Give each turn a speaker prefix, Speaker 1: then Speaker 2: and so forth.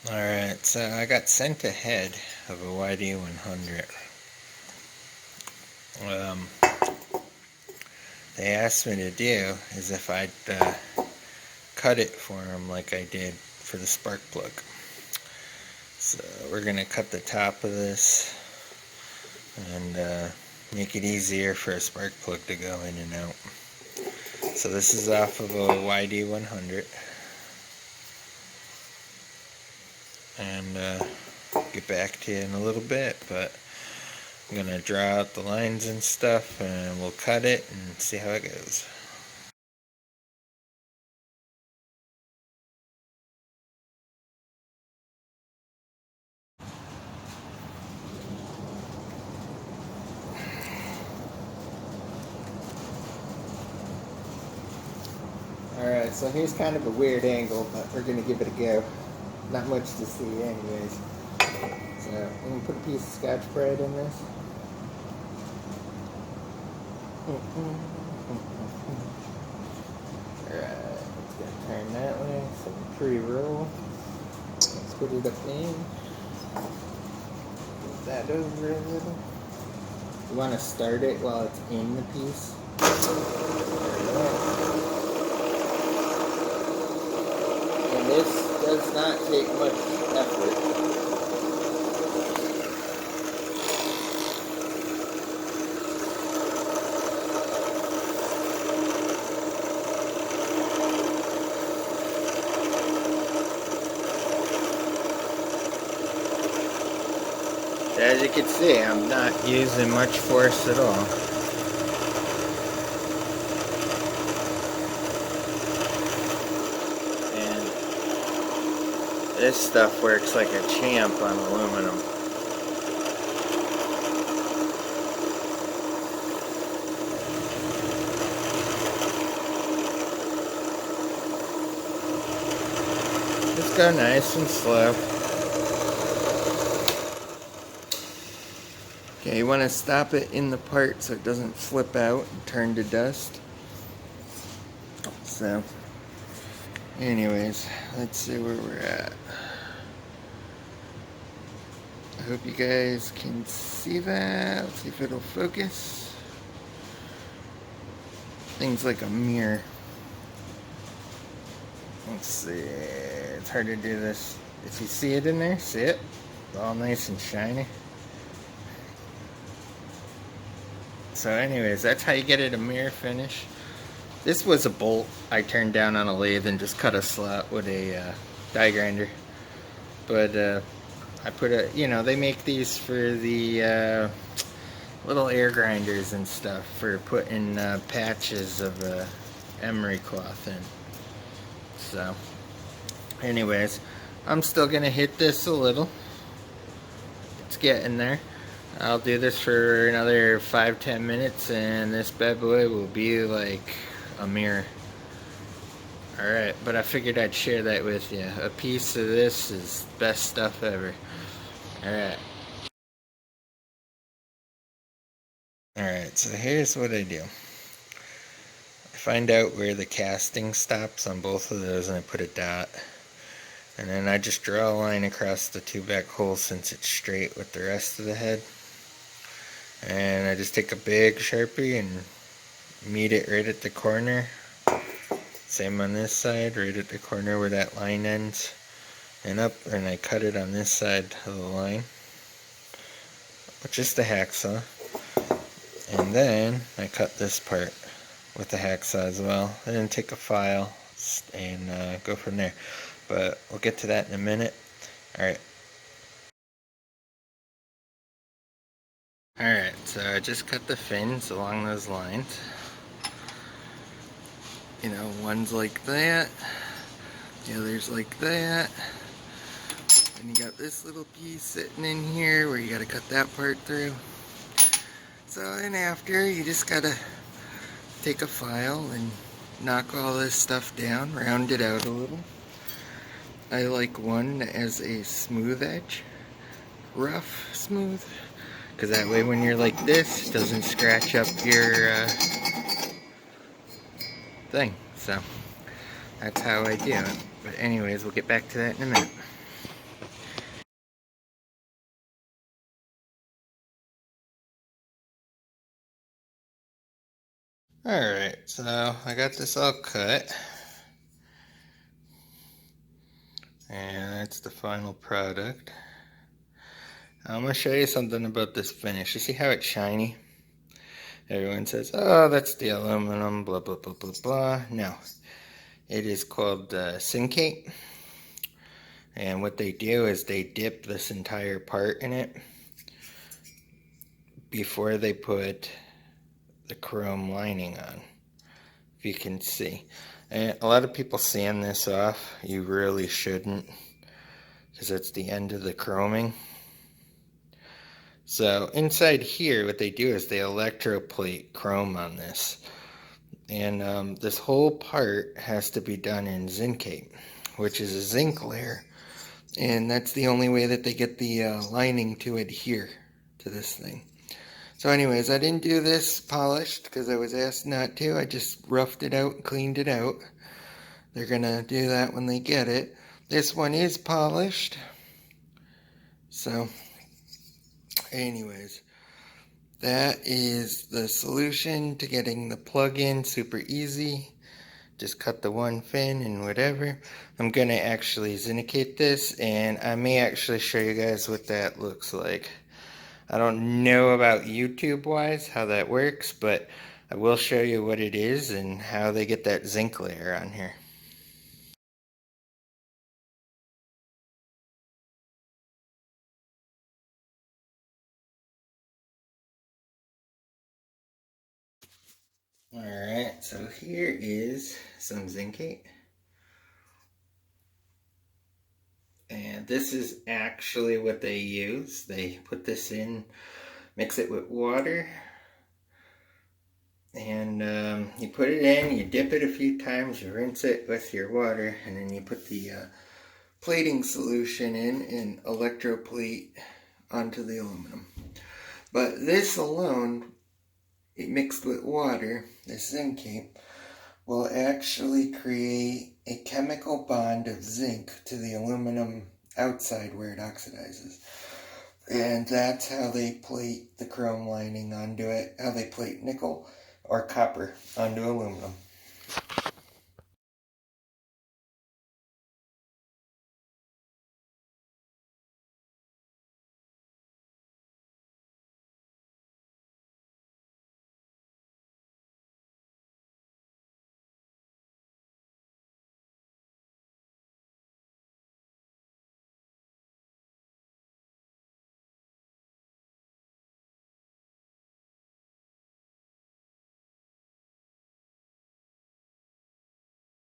Speaker 1: Alright, so I got sent ahead of a YD100. They asked me to do is if I'd cut it for them like I did for the spark plug. So we're going to cut the top of this and make it easier for a spark plug to go in and out. So this is off of a YD100. And get back to you in a little bit, but I'm going to draw out the lines and stuff and we'll cut it and see how it goes. Alright, so here's kind of a weird angle, but we're going to give it a go. Not much to see anyways. So I'm going to put a piece of Scotch-Brite in this. Alright, it's going to turn that way, so we pre-roll. Let's put it up in. Move that over a little. You want to start it while it's in the piece. And this does not take much effort. As you can see, I'm not using much force at all. And this stuff works like a champ on aluminum. Just go nice and slow. Okay, you want to stop it in the part so it doesn't flip out and turn to dust. So, anyways, let's see where we're at. I hope you guys can see that. Let's see if it'll focus. Things like a mirror. Let's see. It's hard to do this. If you see it in there, see it? It's all nice and shiny. So anyways, that's how you get it a mirror finish. This was a bolt I turned down on a lathe and just cut a slot with a die grinder. But I put a, they make these for the little air grinders and stuff for putting patches of emery cloth in. So anyways, I'm still gonna hit this a little. It's getting there. I'll do this for another 5-10 minutes and this bad boy will be like a mirror. Alright, but I figured I'd share that with you. A piece of this is best stuff ever. Alright. Alright, so here's what I do. I find out where the casting stops on both of those and I put a dot. And then I just draw a line across the two back holes since it's straight with the rest of the head. And I just take a big Sharpie and meet it right at the corner. Same on this side, right at the corner where that line ends. And up, and I cut it on this side of the line with just a hacksaw. And then I cut this part with the hacksaw as well. And then take a file and go from there. But we'll get to that in a minute. Alright. Alright, so I just cut the fins along those lines. One's like that, the other's like that. And you got this little piece sitting in here where you gotta cut that part through. So then after, you just gotta take a file and knock all this stuff down, round it out a little. I like one that has a smooth edge, rough, smooth. Because that way when you're like this, it doesn't scratch up your thing. So that's how I do it. But anyways, we'll get back to that in a minute. So I got this all cut, and that's the final product. I'm going to show you something about this finish. You see how it's shiny? Everyone says, oh, that's the aluminum, blah, blah, blah, blah, blah. No, it is called Zincate. And what they do is they dip this entire part in it before they put the chrome lining on, if you can see. And a lot of people sand this off. You really shouldn't, because it's the end of the chroming. So inside here, what they do is they electroplate chrome on this. And this whole part has to be done in Zincate, which is a zinc layer. And that's the only way that they get the lining to adhere to this thing. So anyways, I didn't do this polished because I was asked not to. I just roughed it out and cleaned it out. They're going to do that when they get it. This one is polished. So anyways, that is the solution to getting the plug in super easy. Just cut the one fin and whatever. I'm going to actually Zincate this, and I may actually show you guys what that looks like. I don't know about YouTube wise how that works, but I will show you what it is and how they get that zinc layer on here. Alright, so here is some Zincate. And this is actually what they use. They put this in, mix it with water, and you put it in, you dip it a few times, you rinse it with your water, and then you put the plating solution in and electroplate onto the aluminum. But this alone, it mixed with water, this Zincate, will actually create a chemical bond of zinc to the aluminum outside where it oxidizes. And that's how they plate the chrome lining onto it, how they plate nickel or copper onto aluminum.